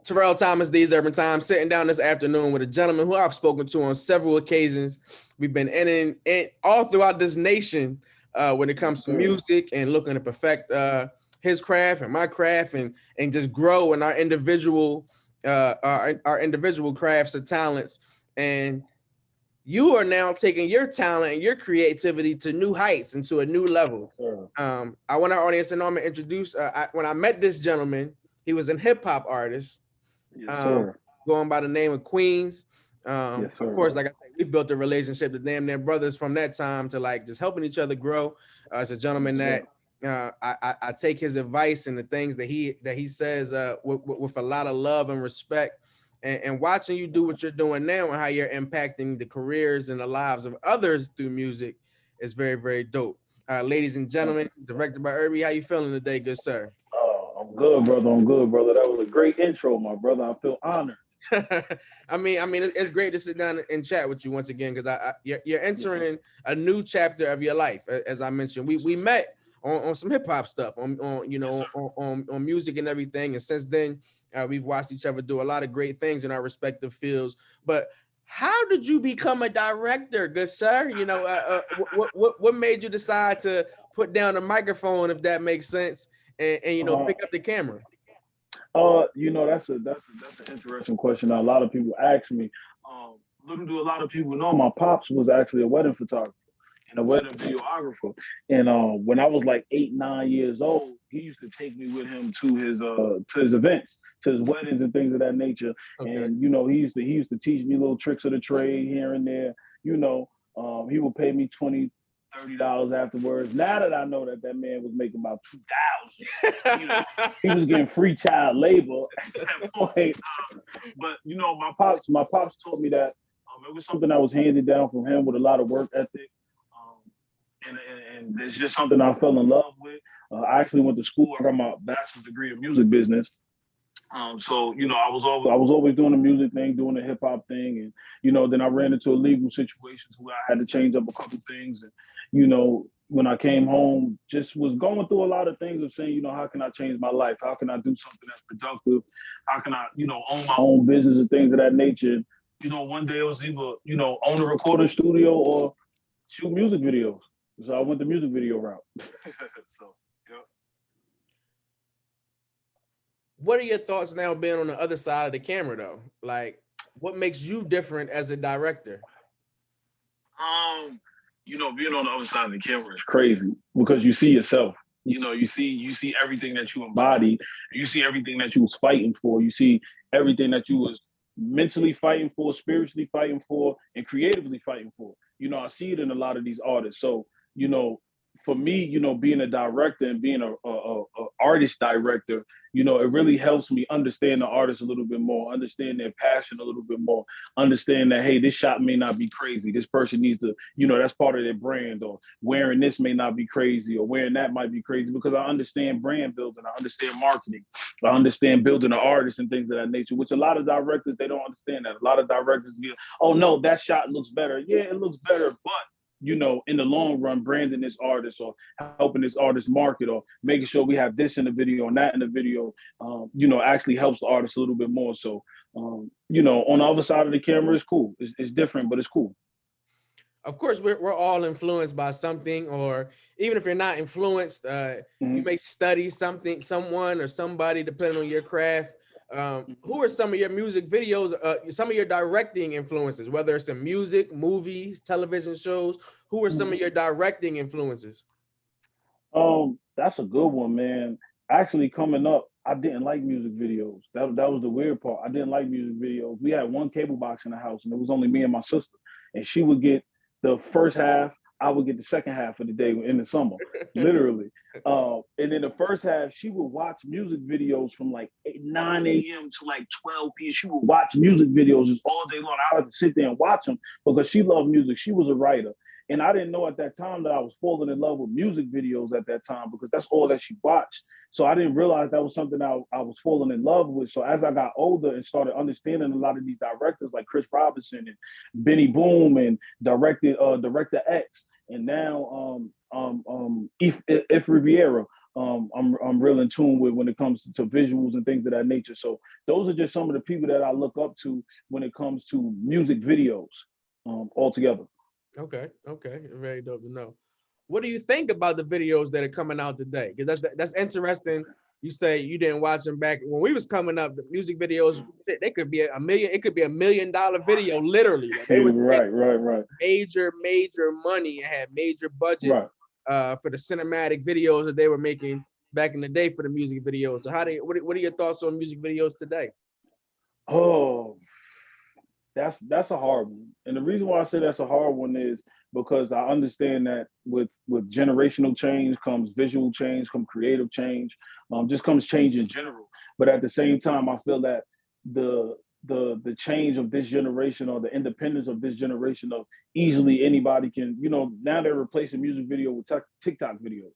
Terrell Thomas, These Urban Times, sitting down this afternoon with a gentleman who I've spoken to on several occasions. We've been in all throughout this nation when it comes to music and looking to perfect his craft and my craft and just grow in our individual individual crafts and talents. And you are now taking your talent and your creativity to new heights and to a new level. I want our audience to know I'm gonna introduce. When I met this gentleman, he was a hip hop artist. Going by the name of Queens. Of course, like I said, we built a relationship to damn near brothers from that time to like just helping each other grow. As a gentleman that I take his advice and the things that he says with a lot of love and respect. And watching you do what you're doing now and how you're impacting the careers and the lives of others through music is very, very dope. Ladies and gentlemen, directed by Irby, how you feeling today, good sir? I'm good, brother. I'm good, brother. That was a great intro, my brother. I feel honored. I mean, it's great to sit down and chat with you once again because you're entering a new chapter of your life. As I mentioned, we met on some hip hop stuff, on music and everything, and since then we've watched each other do a lot of great things in our respective fields. But how did you become a director, good sir? You know, what made you decide to put down the microphone, if that makes sense, and pick up the camera? That's an interesting question. Now, a lot of people ask me. Little do a lot of people know, my pops was actually a wedding photographer and a wedding videographer. And when I was like 8, 9 years old, he used to take me with him to his events, to his weddings and things of that nature. Okay. And he used to teach me little tricks of the trade here and there. He would pay me $20, $30 afterwards. Now that I know that man was making about $2,000, he was getting free child labor at that point. But my pops taught me that it was something that was handed down from him with a lot of work ethic, and it's just something I fell in love with. I actually went to school. I got my bachelor's degree in music business. So I was always doing the music thing, doing the hip hop thing, and then I ran into illegal situations where I had to change up a couple things, and when I came home, just was going through a lot of things of saying, how can I change my life? How can I do something that's productive? How can I, own my own business and things of that nature? One day it was either, own a recording studio or shoot music videos. So I went the music video route. So, yeah. What are your thoughts now being on the other side of the camera though? Like, what makes you different as a director? Being on the other side of the camera is crazy because you see yourself. You see everything that you embody. You see everything that you was fighting for. You see everything that you was mentally fighting for, spiritually fighting for, and creatively fighting for. I see it in a lot of these artists. So, for me, being a director and being a artist director, it really helps me understand the artist a little bit more, understand their passion a little bit more, understand that, hey, this shot may not be crazy. This person needs to, that's part of their brand, or wearing this may not be crazy, or wearing that might be crazy, because I understand brand building, I understand marketing, I understand building an artist and things of that nature, which a lot of directors, they don't understand that. A lot of directors be like, oh no, that shot looks better. Yeah, it looks better, but in the long run, branding this artist or helping this artist market or making sure we have this in the video and that in the video, actually helps the artist a little bit more. So, on the other side of the camera, it's cool. It's different, but it's cool. Of course, we're all influenced by something, or even if you're not influenced, you may study someone or somebody, depending on your craft. Who are some of your music videos, some of your directing influences, whether it's in music, movies, television shows? Who are some of your directing influences? That's a good one, man. Actually, coming up, I didn't like music videos. That was the weird part. I didn't like music videos. We had one cable box in the house, and it was only me and my sister. And she would get the first half, I would get the second half of the day in the summer, literally. And in the first half, she would watch music videos from like 9 a.m. to like 12 p.m. She would watch music videos just all day long. I had to sit there and watch them because she loved music. She was a writer. And I didn't know at that time that I was falling in love with music videos at that time, because that's all that she watched. So I didn't realize that was something I was falling in love with. So as I got older and started understanding a lot of these directors like Chris Robinson and Benny Boom and Director X, and now If Riviera, I'm real in tune with when it comes to visuals and things of that nature. So those are just some of the people that I look up to when it comes to music videos altogether. Okay, very dope to know. What do you think about the videos that are coming out today? Because that's interesting. You say you didn't watch them back when we was coming up. The music videos, they could be a million. It could be $1 million video, literally. Like they would right. major money and had major budgets Right. for the cinematic videos that they were making back in the day for the music videos. So what are your thoughts on music videos today? Oh, that's a hard one. And the reason why I say that's a hard one is because I understand that with generational change comes visual change, comes creative change, just comes change in general. But at the same time, I feel that the change of this generation or the independence of this generation of easily anybody can, now they're replacing music video with TikTok videos.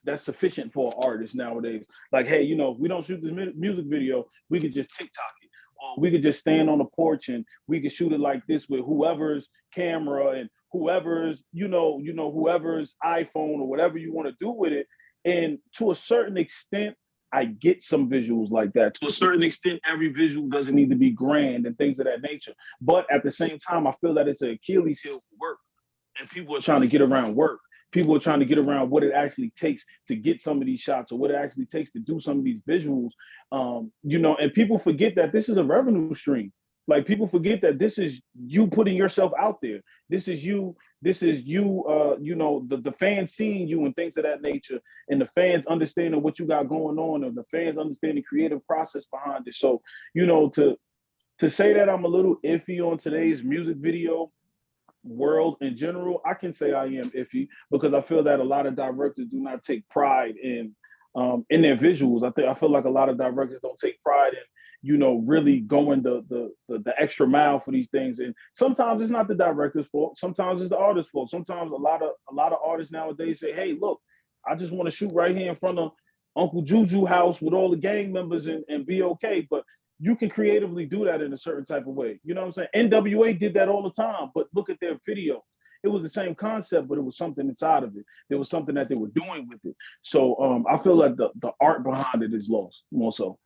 That's sufficient for an artist nowadays. Like, hey, if we don't shoot this music video, we could just TikTok it. Or we could just stand on the porch and we could shoot it like this with whoever's camera and whoever's, whoever's iPhone or whatever you want to do with it. And to a certain extent, I get some visuals like that. To a certain extent, every visual doesn't need to be grand and things of that nature. But at the same time, I feel that it's an Achilles heel for work. And people are trying to get around work. People are trying to get around what it actually takes to get some of these shots or what it actually takes to do some of these visuals. And people forget that this is a revenue stream. Like people forget that this is you putting yourself out there. This is you, the fans seeing you and things of that nature, and the fans understanding what you got going on, or the fans understanding the creative process behind it. So, to say that I'm a little iffy on today's music video world in general, I can say I am iffy because I feel that a lot of directors do not take pride in their visuals. I feel like a lot of directors don't take pride in, really going the extra mile for these things. And sometimes it's not the director's fault. Sometimes it's the artist's fault. Sometimes a lot of artists nowadays say, hey, look, I just want to shoot right here in front of Uncle Juju house with all the gang members and be okay. But you can creatively do that in a certain type of way. You know what I'm saying? NWA did that all the time, but look at their video. It was the same concept, but it was something inside of it. There was something that they were doing with it. So I feel like the art behind it is lost more so.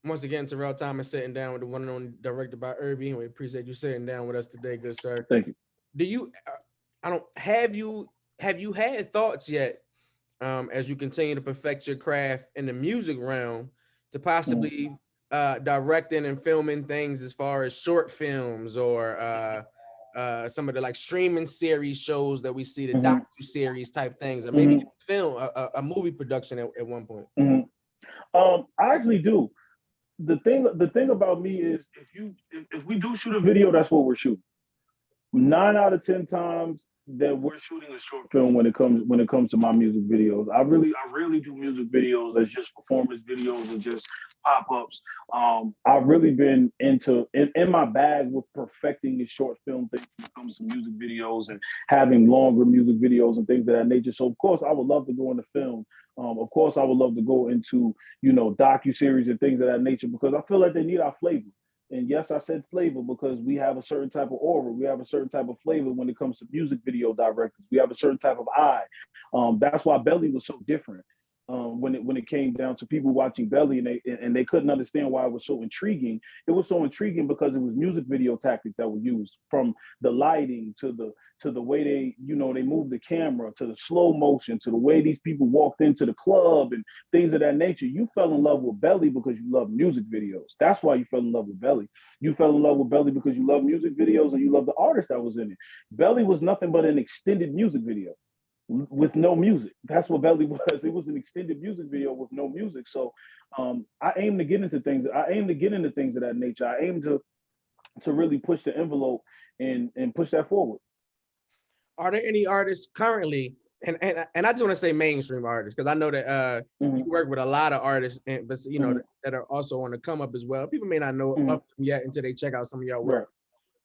Once again, Terrell Thomas sitting down with the one and only Directed by Irby. We appreciate you sitting down with us today, good sir. Thank you. Do you, have you had thoughts yet, as you continue to perfect your craft in the music realm, to possibly directing and filming things as far as short films or some of the like streaming series shows that we see, the docu-series type things, or maybe film a movie production at one point? I actually do. The thing about me is if we do shoot a video, that's what we're shooting. 9 out of 10 times that we're shooting a short film when it comes to my music videos. I really do music videos as just performance videos and just pop-ups. I've really been in my bag with perfecting the short film thing when it comes to music videos and having longer music videos and things of that nature. So of course I would love to go into film. Of course I would love to go into, docu-series and things of that nature, because I feel like they need our flavor. And yes, I said flavor because we have a certain type of aura. We have a certain type of flavor when it comes to music video directors. We have a certain type of eye. That's why Belly was so different when it came down to people watching Belly, and they couldn't understand why it was so intriguing. It was so intriguing because it was music video tactics that were used, from the lighting to the way they moved the camera, to the slow motion, to the way these people walked into the club and things of that nature. You fell in love with Belly because you love music videos. That's why you fell in love with Belly. You fell in love with Belly because you love music videos and you love the artist that was in it. Belly was nothing but an extended music video with no music. That's what Belly was. It was an extended music video with no music. So I aim to get into things. I aim to get into things of that nature. I aim to really push the envelope and push that forward. Are there any artists currently, and I just want to say mainstream artists, because I know that you work with a lot of artists, but that are also on the come up as well. People may not know of them yet until they check out some of your work.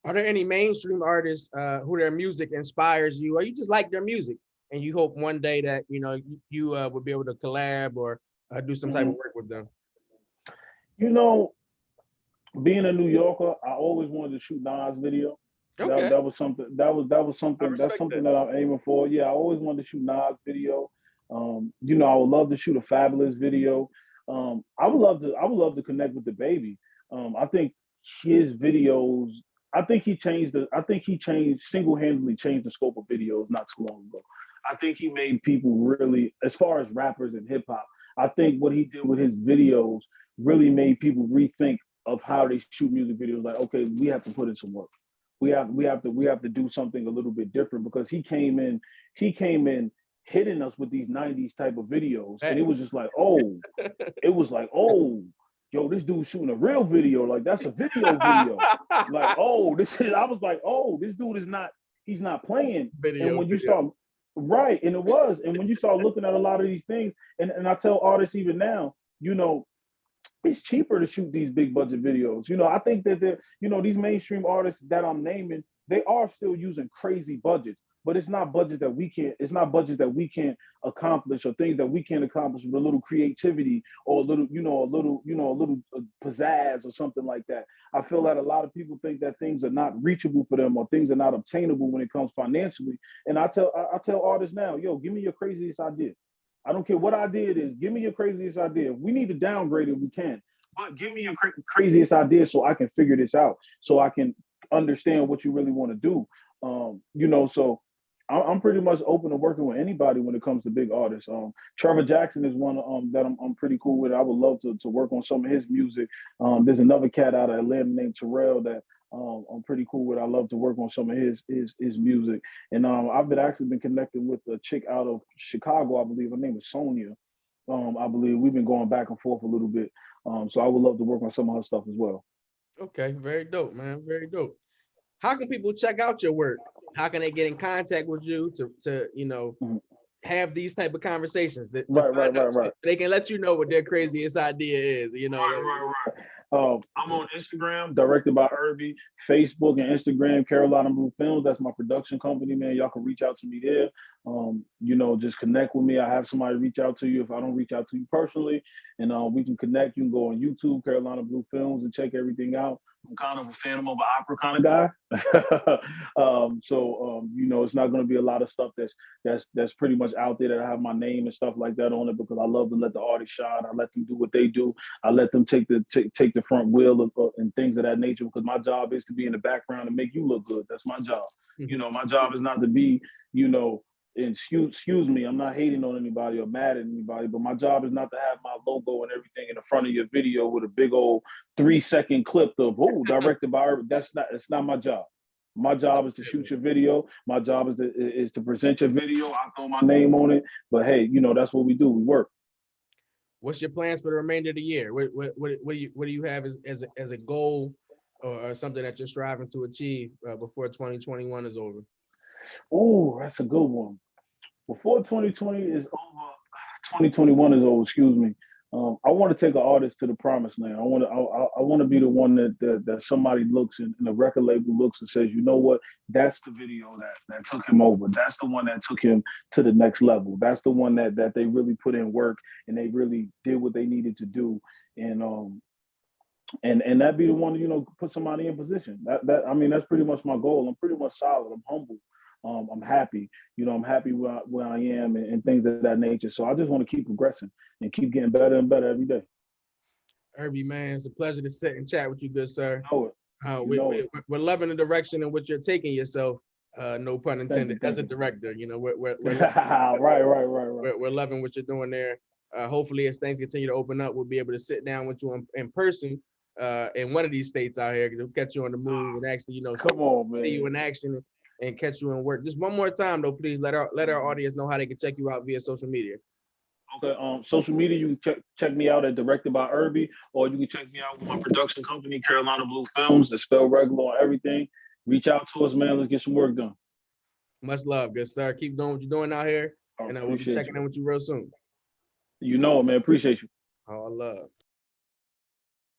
Right. Are there any mainstream artists who their music inspires you, or you just like their music and you hope one day that you would be able to collab or do some type of work with them? Being a New Yorker, I always wanted to shoot Nas video. Okay. That was something. That's something that I'm aiming for. Yeah, I always wanted to shoot Nas video. You know, I would love to shoot a fabulous video. I would love to connect with the baby. I think his videos, single-handedly changed the scope of videos not too long ago. I think he made people really, as far as rappers and hip hop, I think what he did with his videos really made people rethink of how they shoot music videos. Like, okay, we have to put in some work. We have to do something a little bit different, because he came in hitting us with these 90s type of videos. And it was just like, oh, yo, this dude's shooting a real video. Like, that's a video. Like, oh, I was like, oh, this dude he's not playing. And when you start, right, and it was, and when you start looking at a lot of these things, and I tell artists even now, you know, it's cheaper to shoot these big budget videos. You know, I think that these mainstream artists that I'm naming, they are still using crazy budgets, but it's not budgets that we can't accomplish, or things that we can't accomplish with a little creativity, or a little pizzazz or something like that. I feel that a lot of people think that things are not reachable for them, or things are not obtainable when it comes financially. And I tell artists now, yo, give me your craziest idea. I don't care what idea it is. Give me your craziest idea. If we need to downgrade it, we can. But give me your craziest idea so I can figure this out, so I can understand what you really want to do. You know, so I'm pretty much open to working with anybody when it comes to big artists. Trevor Jackson is one that I'm pretty cool with. I would love to work on some of his music. There's another cat out of Atlanta named Terrell that I'm pretty cool with. I love to work on some of his music. And I've actually been connecting with a chick out of Chicago, I believe. Her name is Sonia. I believe we've been going back and forth a little bit. So I would love to work on some of her stuff as well. Okay, very dope, man. Very dope. How can people check out your work? How can they get in contact with you to have these type of conversations? Right. They can let you know what their craziest idea is. You know. Right. I'm on Instagram, Directed by Irby, Facebook and Instagram, Carolina Blue Films. That's my production company, man. Y'all can reach out to me there. You know, just connect with me. I have somebody reach out to you if I don't reach out to you personally, and we can connect. You can go on YouTube, Carolina Blue Films, and check everything out. I'm kind of a Phantom of the Opera kind of guy. You know, it's not going to be a lot of stuff that's pretty much out there that I have my name and stuff like that on it, because I love to let the artists shine. I let them do what they do. I let them take the front wheel and things of that nature, because my job is to be in the background and make you look good. That's my job. You know, my job is not to be, you know, and excuse me, I'm not hating on anybody or mad at anybody, but my job is not to have my logo and everything in the front of your video with a big old 3-second clip of directed by Irby. It's not my job. My job is to shoot your video. My job is to present your video. I throw my name on it, but hey, you know, that's what we do. We work. What's your plans for the remainder of the year? What do you have as a goal, or something that you're striving to achieve before 2021 is over? Oh, that's a good one. Before 2020 is over, 2021 is over. Excuse me. I want to take an artist to the promised land. I want to be the one that somebody looks and a record label looks and says, you know what, that's the video that took him over. That's the one that took him to the next level. That's the one that they really put in work and they really did what they needed to do. And that be the one, you know, put somebody in position. I mean, that's pretty much my goal. I'm pretty much solid. I'm humble. I'm happy, you know, I'm happy where I am and things of that nature. So I just want to keep progressing and keep getting better and better every day. Irby, man, it's a pleasure to sit and chat with you, good sir. We're loving the direction in which you're taking yourself. No pun intended. As a director, you know, we're right. We're loving what you're doing there. Hopefully, as things continue to open up, we'll be able to sit down with you in person in one of these states out here. We'll catch you on the move and actually, you know, see you in action and catch you in work. Just one more time, though, please let our audience know how they can check you out via social media. Okay, social media, you can check me out at Directed by Irby, or you can check me out with my production company, Carolina Blue Films. It's spelled regular on everything. Reach out to us, man. Let's get some work done. Much love, good sir. Keep doing what you're doing out here, and we'll be checking in with you real soon. You know it, man. Appreciate you. All love.